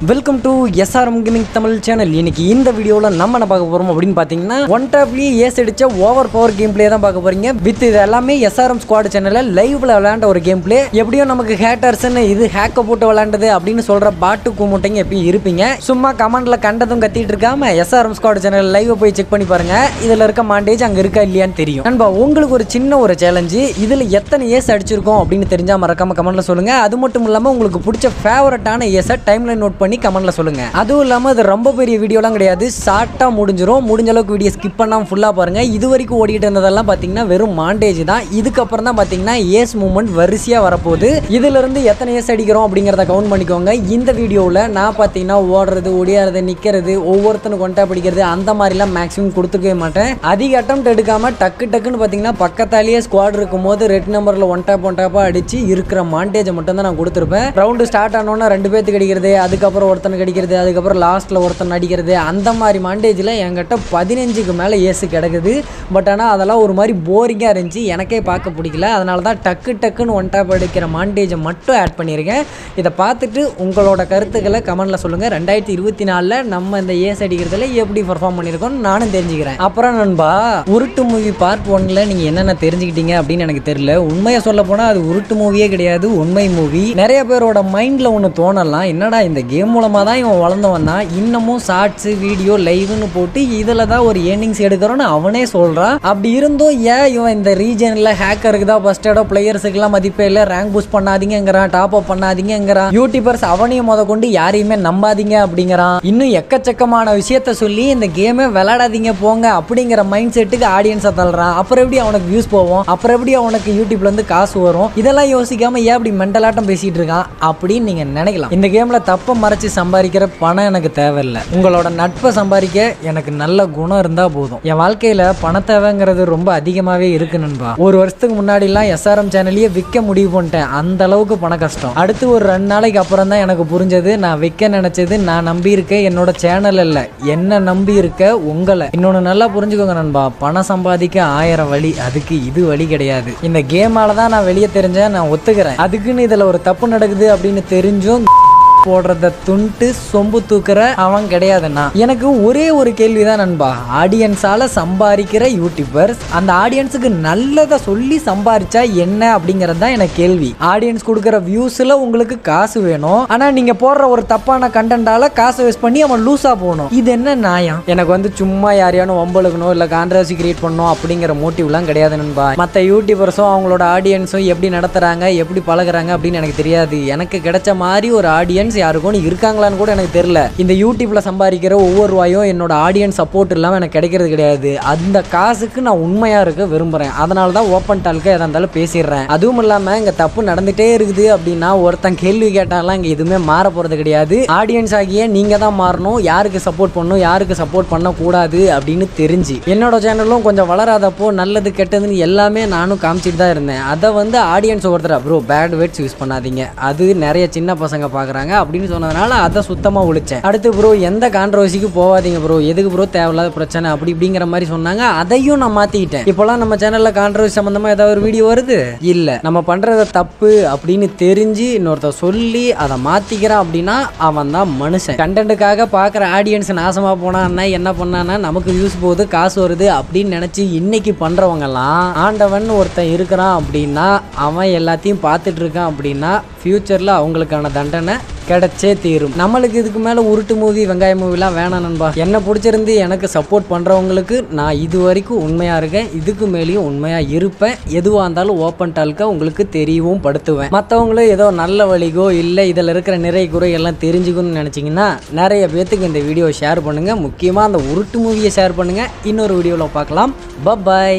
Welcome to SRM gaming Tamil channel. இன்னைக்கு இந்த வீடியோவில் நம்ம என்ன பார்க்க போகிறோம் அப்படின்னு பார்த்தீங்கன்னா ஒன் டாப்லேயே ஏஸ் அடிச்ச ஓவர் பவர் கேம் பிளே தான் பார்க்க போறீங்க. வித் இது எல்லாமே எஸ்ஆர்எம் ஸ்குவாட் சேனலில் லைவ்ல விளையாண்ட ஒரு கேம் பிளே. எப்படியும் நமக்கு ஹேட்டர்ஸ்ன்னு இது ஹேக்கை போட்டு விளையாண்டது அப்படின்னு சொல்ற பாட்டு கூமுட்டைங்க எப்பயும் இருப்பீங்க. சும்மா கமெண்ட்ல கண்டதும் கத்திட்டு இருக்காம எஸ்ஆர்எம் ஸ்குவாட் சேனல் லைவ் போய் செக் பண்ணி பாருங்க. இதுல இருக்க மாண்டேஜ் அங்க இருக்கா இல்லையான்னு தெரியும். நண்பா, உங்களுக்கு ஒரு சின்ன ஒரு சேலஞ்சு. இதுல எத்தனை ஏஸ் அடிச்சிருக்கோம் அப்படின்னு தெரிஞ்சா மறக்காம கமெண்ட்ல சொல்லுங்க. அது மட்டும் இல்லாம உங்களுக்கு பிடிச்ச ஃபேவரட்டான ஏஸை டைம்லைன் நோட் பண்ணி கமெண்ட்ல சொல்லுங்க. அதுவும் இல்லாம இது ரொம்ப பெரிய வீடியோலாம் கிடையாது, ஷார்ட்டா முடிஞ்சிரும். முடிஞ்ச அளவுக்கு வீடியோ ஸ்கிப் பண்ணாம ஃபுல்லா பாருங்க. இது வரைக்கும் ஓடிட்டு இருந்ததெல்லாம் பாத்தீங்கன்னா வெறும் மாண்டேஜ் தான். இதுக்கப்புறம் தான் பாத்தீங்கன்னா ஏஸ் மூவ்மெண்ட் வரிசையா வரப்போகுது. இதுல இருந்து எத்தனை ஏஸ் அடிக்கிறோம் அப்படிங்கறத கவுண்ட் பண்ணிக்கோங்க. இந்த வீடியோவில் நான் பாத்தீங்கன்னா ஓடுறது, ஒடியாறது, நிக்கிறது, ஒவ்வொருத்தனும் கொண்டா பிடிக்கிறது அந்த மாதிரிலாம் மேக்ஸிமம் கொடுத்துருக்கவே மாட்டேன். அதிக அட்டெம்ப்ட் எடுக்காம டக்குன்னு பாத்தீங்கன்னா பக்கத்தாலேயே ஸ்குவாட் இருக்கும் போது ரெட் நம்பர்ல ஒன் டாப்பா அடிச்சு இருக்கிற மாண்டேஜை மட்டும் தான் நான் கொடுத்துருப்பேன். ரவுண்டு ஸ்டார்ட் ஆனோன்னா 2 பேத்துக்கு அடிக்கிறது, அதுக்கப்புறம் ஒருத்தனுக்கு அடிக்கிறது, அதுக்கப்புறம் லாஸ்ட்ல ஒருத்தன் அடிக்கிறது, அந்த மாதிரி மாண்டேஜில் என்கிட்ட 15க்கு மேலே ஏசு கிடக்குது. பட் ஆனால் அதெல்லாம் ஒரு மாதிரி போரிங்காக இருந்துச்சு, எனக்கே பார்க்க பிடிக்கல. அதனால தான் டக்குன்னு ஒன் டாப் அடிக்கிற மாண்டேஜை மட்டும் ஆட் பண்ணியிருக்கேன். இதை பார்த்துட்டு உங்களோட கருத்துக்களை கமெண்ட்ல சொல்லுங்கள். 2024 நம்ம இந்த ஏஸ் அடிக்கிறதுல எப்படி பர்ஃபார்ம் பண்ணியிருக்கோம் நானும் தெரிஞ்சுக்கிறேன். அப்புறம் நண்பா, உருட்டு மூவி பார்ட் 1ல் நீங்கள் என்னென்ன தெரிஞ்சுக்கிட்டீங்க அப்படின்னு எனக்கு தெரியல. உண்மையை சொல்ல போனால் அது உருட்டு மூவியே கிடையாது, உண்மை மூவி. நிறைய பேரோட மைண்டில் ஒன்று தோணலாம், என்னடா இந்த கேம் மூலமாக தான் இவன் வளர்ந்தவன் தான் இன்னமும் ஷார்ட்ஸு வீடியோ லைவ்னு போட்டு இதில் தான் ஒரு ஏர்னிங்ஸ் எடுக்கிறோன்னு அவனே சொல்கிறான். அப்படி இருந்தும் ஏன் இவன் இந்த ரீஜனில் ஹேக்கருக்கு தான் ஃபர்ஸ்ட் இடோ, பிளேயர்ஸுக்கெல்லாம் மதிப்பே இல்லை, ரேங்க் பூஸ்ட் பண்ணாதீங்கிறான், டாப் அப் பண்ணாதீங்கிறான், யூடியூபர்ஸ் அவனையும் கொண்டு யாரையுமே நம்பாதீங்க அப்படிங்கிறான். இன்னும் எக்கச்சக்கமான விஷயத்த சொல்லி இந்த கேமே விளையாடாதீங்க போங்க அப்படிங்கிற மைண்ட் செட்டுக்கு ஆடியன்ஸை தள்ளுறான். அப்புறம் எப்படி அவனுக்கு வியூஸ் போவோம், அப்புறம் எப்படி அவனுக்கு யூடியூப்ல இருந்து காசு வரும்? இதெல்லாம் யோசிக்காம ஏன் அப்படி மென்டலாட்டம் பேசிட்டு இருக்கான் அப்படின்னு நீங்க நினைக்கலாம். இந்த கேம்ல தப்ப மறைச்சு சம்பாதிக்கிற பணம் எனக்கு தேவையில்லை. உங்களோட நட்பை சம்பாதிக்க எனக்கு நல்ல குணம் இருந்தா போதும். என் வாழ்க்கையில பண தேவைங்கிறது ரொம்ப அதிகமாவே இருக்கு நண்பா. ஒரு வருஷத்துக்கு முன்னாடி எல்லாம் எஸ்ஆர்எம் சேனலையே விற்க முடிவு பண்ணிட்டேன். அந்த அளவுக்கு பண கஷ்டம். அடுத்து ஒரு 2 நாளைக்கு அப்புறம் தான் எனக்கு புரிஞ்சது, நான் விற்க நினைச்சது நான் நம்பி இருக்க என்னோட சேனல் இல்ல, என்ன நம்பி இருக்க உங்களை. இன்னொன்னு நல்லா புரிஞ்சுக்கோங்க நண்பா, பணம் சம்பாதிக்க 1000 வழி, அதுக்கு இது வழி கிடையாது. இந்த கேமால தான் நான் வெளியே தெரிஞ்சேன், நான் ஒத்துக்கிறேன். அதுக்குன்னு இதுல ஒரு தப்பு நடக்குது அப்படின்னு தெரிஞ்சும் போடுறத துண்டு சொம்பு தூக்குற அவன் கிடையாதுன்னா. எனக்கு ஒரே ஒரு கேள்விதான் நண்பா, ஆடியன்ஸால சம்பாதிக்கிற யூடியூபர்ஸ் அந்த ஆடியன்ஸுக்கு நல்லதை சொல்லி சம்பாதிச்சா என்ன அப்படிங்கறது தான் எனக்கு கேள்வி. ஆடியன்ஸ் கொடுக்குற வியூஸ்ல உங்களுக்கு காசு வேணும், ஆனா நீங்க போடுற ஒரு தப்பான கண்டென்ட்டால காசு வேஸ்ட் பண்ணி அவன் லூஸா போகணும். இது என்ன நியாயம்? எனக்கு சும்மா யாரையானு வம்பளுக்கணும் இல்ல கான்ட்ரவர்சி கிரியேட் பண்ணணும் அப்படிங்கிற மோட்டிவ்லாம் கிடையாது நண்பா. மற்ற யூடியூபர்ஸும் அவங்களோட ஆடியன்ஸும் எப்படி நடத்துறாங்க, எப்படி பழகுறாங்க அப்படின்னு எனக்கு தெரியாது. எனக்கு கிடைச்ச மாதிரி ஒரு ஆடியன்ஸ் யாருக்கும் இருக்காங்களான்னு கூட எனக்கு தெரியல. இந்த யூடியூப்ல சம்பாதிக்கிற ஒவ்வொரு ரூபாயும் என்னோட ஆடியன்ஸ் சப்போர்ட் இல்லாம எனக்கு கிடைக்கிறது கிடையாது. அந்த காசுக்கு நான் உண்மையா இருக்க விரும்புறேன். அதனால தான் ஓப்பன் டால்க்கு எதா இருந்தாலும் பேசிடுறேன். அதுவும் இல்லாம இங்க தப்பு நடந்துட்டே இருக்குது அப்படின்னா ஒருத்தன் கேள்வி கேட்டாலாம் இங்க எதுவுமே மாற போறது கிடையாது. ஆடியன்ஸ் ஆகிய நீங்க தான் மாறணும். யாருக்கு சப்போர்ட் பண்ணணும், யாருக்கு சப்போர்ட் பண்ணக்கூடாது அப்படின்னு தெரிஞ்சு என்னோட சேனலும் கொஞ்சம் வளராதப்போ நல்லது கெட்டதுன்னு எல்லாமே நானும் காமிச்சிட்டு தான் இருந்தேன். அதை ஆடியன்ஸ் ஒருத்தர் ப்ரோ பேட் வேர்ட்ஸ் யூஸ் பண்ணாதீங்க, அது நிறைய சின்ன பசங்க பாக்குறாங்க அப்படின்னு சொன்னதுனால அதை சுத்தமா ஒழிச்சேன். அடுத்து ப்ரோ எந்த கான்ட்ரவர்சிக்கு போகாதீங்க ப்ரோ, எதுக்கு ப்ரோ தேவையில்லாத பிரச்சனை அப்படி இப்படிங்கிற மாதிரி சொன்னாங்க. அதையும் நான் மாத்திக்கிட்டேன். இப்போலாம் நம்ம சேனல்ல கான்ட்ரவர்சி சம்பந்தமா ஏதாவது ஒரு வீடியோ வருது இல்ல, நம்ம பண்றத தப்பு அப்படின்னு தெரிஞ்சு இன்னொருத்த சொல்லி அதை மாத்திக்கிறான் அப்படின்னா அவன் தான் மனுஷன். கண்டென்ட்டுக்காக பாக்குற ஆடியன்ஸ் நாசமா போனா என்ன பண்ணானா நமக்கு வியூஸ் போகுது, காசு வருது அப்படின்னு நினைச்சு இன்னைக்கு பண்றவங்க எல்லாம் ஆண்டவன் ஒருத்தன் இருக்கிறான் அப்படின்னா அவன் எல்லாத்தையும் பார்த்துட்டு இருக்கான் அப்படின்னா ஃபியூச்சர்ல அவங்களுக்கான தண்டனை கிடைச்சே தீரும். நம்மளுக்கு இதுக்கு மேல உருட்டு மூவி, வெங்காய மூவிலாம் வேணாம் நண்பா. என்ன பிடிச்சிருந்து எனக்கு சப்போர்ட் பண்றவங்களுக்கு நான் இது வரைக்கும் உண்மையா இருக்கேன், இதுக்கு மேலேயும் உண்மையா இருப்பேன். எதுவாக இருந்தாலும் ஓப்பன் டால்க்க உங்களுக்கு தெரியவும் படுத்துவேன். மற்றவங்களும் ஏதோ நல்ல வழிகோ இல்லை இதில் இருக்கிற நிறை குறை எல்லாம் தெரிஞ்சுக்கணும்னு நினைச்சிங்கன்னா நிறைய பேத்துக்கு இந்த வீடியோ ஷேர் பண்ணுங்க. முக்கியமாக அந்த உருட்டு மூவியை ஷேர் பண்ணுங்க. இன்னொரு வீடியோவில் பார்க்கலாம். பை.